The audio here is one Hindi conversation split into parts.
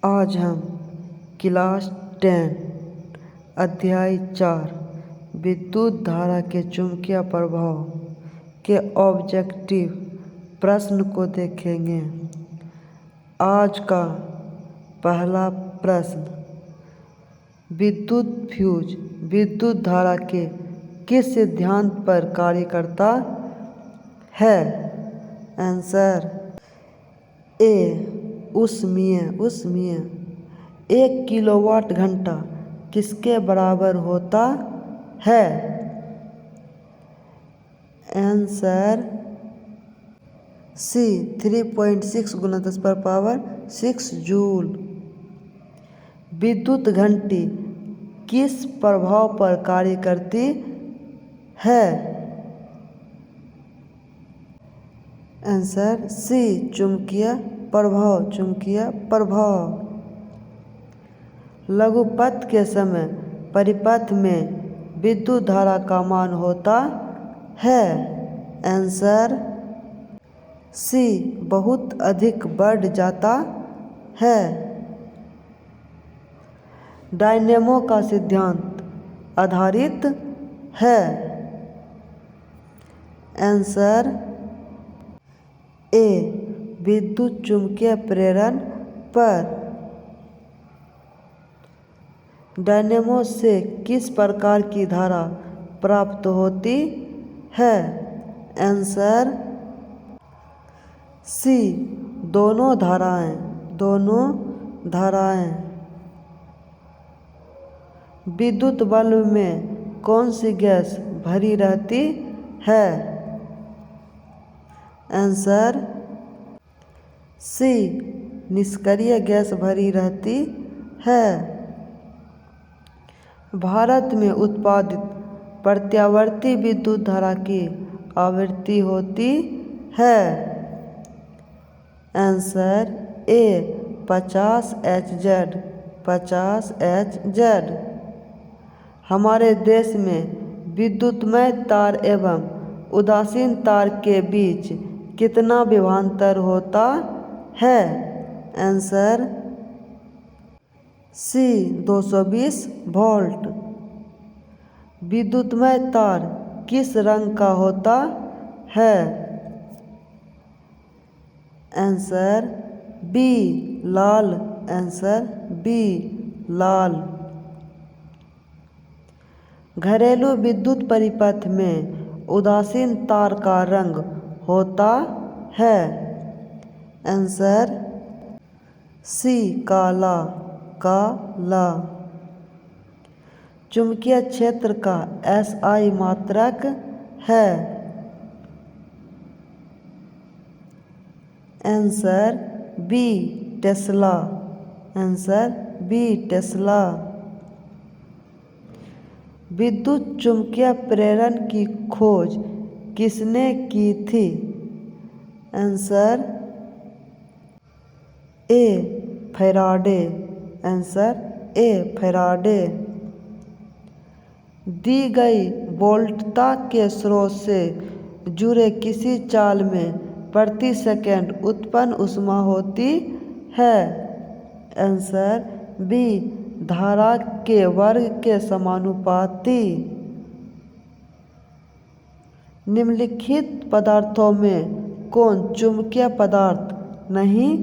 आज हम क्लास 10 अध्याय 4 विद्युत धारा के चुंबकीय प्रभाव के ऑब्जेक्टिव प्रश्न को देखेंगे। आज का पहला प्रश्न, विद्युत फ्यूज विद्युत धारा के किस सिद्धांत पर कार्य करता है? Answer A, उष्मीय। 1 किलोवाट घंटा किसके बराबर होता है? Answer C, 3.6 × 10⁻6 joule. विद्युत घंटी किस प्रभाव पर कार्य करती है? आंसर सी, चुंबकीय प्रभाव। लघुपथ के समय परिपथ में विद्युत धारा का मान होता है? आंसर सी, बहुत अधिक बढ़ जाता है। डायनेमो का सिद्धांत आधारित है? आंसर ए, विद्युत चुम्बकीय प्रेरण पर। डायनेमो से किस प्रकार की धारा प्राप्त होती है? आंसर सी, दोनों धाराएं। विद्युत बल्ब में कौन सी गैस भरी रहती है? आंसर सी, निष्क्रिय गैस भरी रहती है। भारत में उत्पादित प्रत्यावर्ती विद्युत धारा की आवृत्ति होती है? Answer A, 50 Hz। हमारे देश में विद्युतमय तार एवं उदासीन तार के बीच कितना विभवांतर होता है? आंसर सी, 220 वोल्ट। विद्युतमय तार किस रंग का होता है? आंसर बी, लाल। घरेलू विद्युत परिपथ में उदासीन तार का रंग होता है? आंसर सी, काला। चुंबकीय क्षेत्र का SI मात्रक है? Answer B, tesla. विद्युत चुम्बकीय प्रेरण की खोज किसने की थी? Answer A, Faraday. दी गई वोल्टता के स्रोत से जुड़े किसी चाल में प्रति सेकंड उत्पन्न ऊष्मा होती है? आंसर बी, धारा के वर्ग के समानुपाती। निम्नलिखित पदार्थों में कौन चुंबकीय पदार्थ नहीं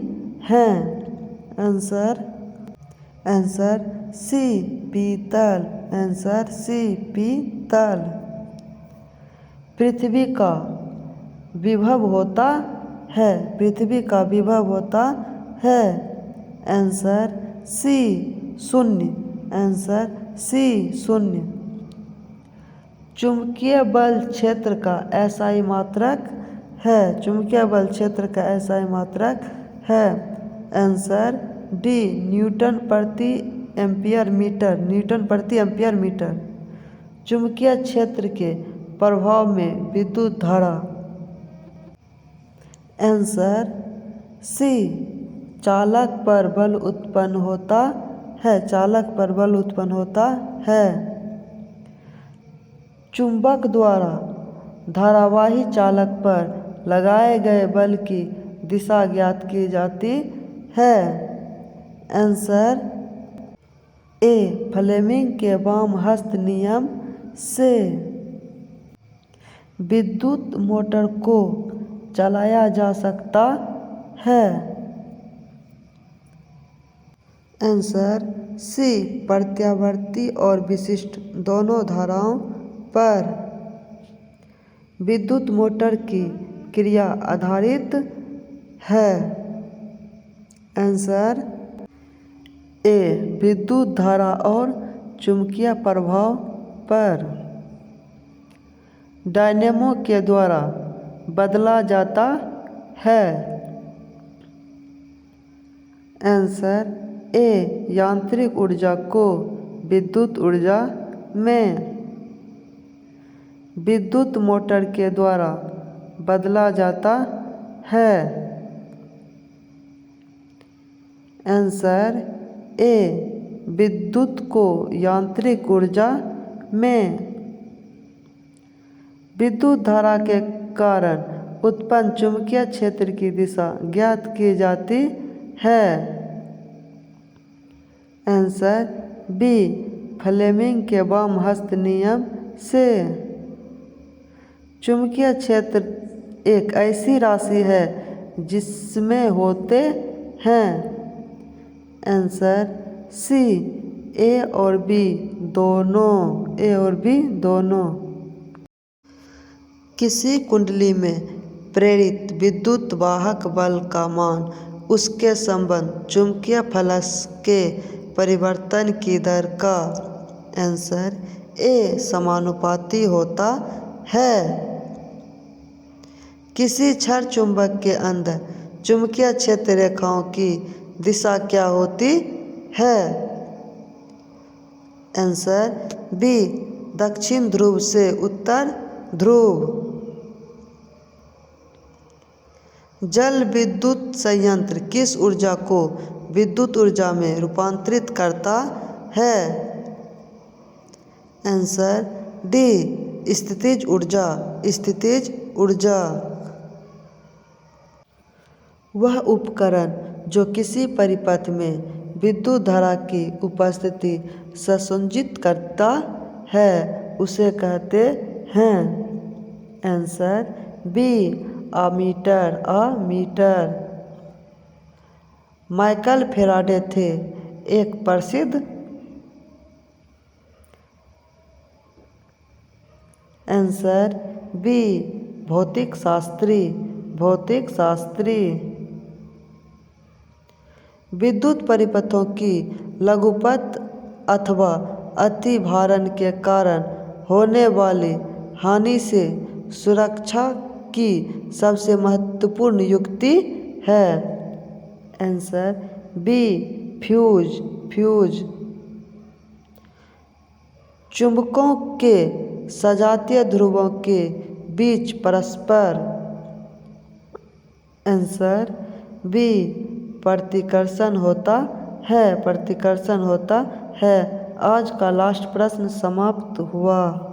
है? आंसर सी, पीतल। पृथ्वी का विभव होता है? Answer C, 0। चुंबकीय बल क्षेत्र का SI मात्रक है? आंसर डी, न्यूटन प्रति एम्पीयर मीटर। चुंबकीय क्षेत्र के प्रभाव में विद्युत धारा? आंसर सी, चालक पर बल उत्पन्न होता है। चुंबक द्वारा धारावाही चालक पर लगाए गए बल की दिशा ज्ञात की जाती है? आंसर ए फ्लेमिंग के वाम हस्त नियम से विद्युत मोटर को चलाया जा सकता है। आंसर सी प्रत्यावर्ती और विशिष्ट दोनों धाराओं पर विद्युत मोटर की क्रिया आधारित है। आंसर ए विद्युत धारा और चुंबकीय प्रभाव पर डायनेमो के द्वारा बदला जाता है। आंसर ए यांत्रिक ऊर्जा को विद्युत ऊर्जा में विद्युत मोटर के द्वारा बदला जाता है। आंसर ए विद्युत को यांत्रिक ऊर्जा में विद्युत धारा के कारण उत्पन्न चुंबकीय क्षेत्र की दिशा ज्ञात की जाती है। आंसर बी फ्लेमिंग के वाम हस्त नियम से चुंबकीय क्षेत्र एक ऐसी राशि है जिसमें होते हैं। आंसर सी ए और बी दोनों। किसी कुंडली में प्रेरित विद्युत वाहक बल का मान उसके संबंध चुंबकीय फ्लक्स के परिवर्तन की दर का आंसर ए समानुपाती होता है। किसी क्षण चुंबक के अंदर चुंबकीय क्षेत्र रेखाओं की दिशा क्या होती है। आंसर बी दक्षिण ध्रुव से उत्तर ध्रुव। जल विद्युत संयंत्र किस ऊर्जा को विद्युत ऊर्जा में रूपांतरित करता है। आंसर डी स्थितिज ऊर्जा। वह उपकरण जो किसी परिपथ में विद्युत धारा की उपस्थिति सुनिश्चित करता है उसे कहते हैं। Answer B ammeter. Michael Faraday थे एक प्रसिद्ध आंसर बी भौतिक शास्त्री। विद्युत परिपथों की लघुपथ अथवा अतिभारण के कारण होने वाली हानि से सुरक्षा की सबसे महत्वपूर्ण युक्ति है। Answer B fuse. चुंबकों के सजातीय ध्रुवों के बीच परस्पर आंसर बी प्रतिकर्षण होता है। आज का लास्ट प्रश्न समाप्त हुआ।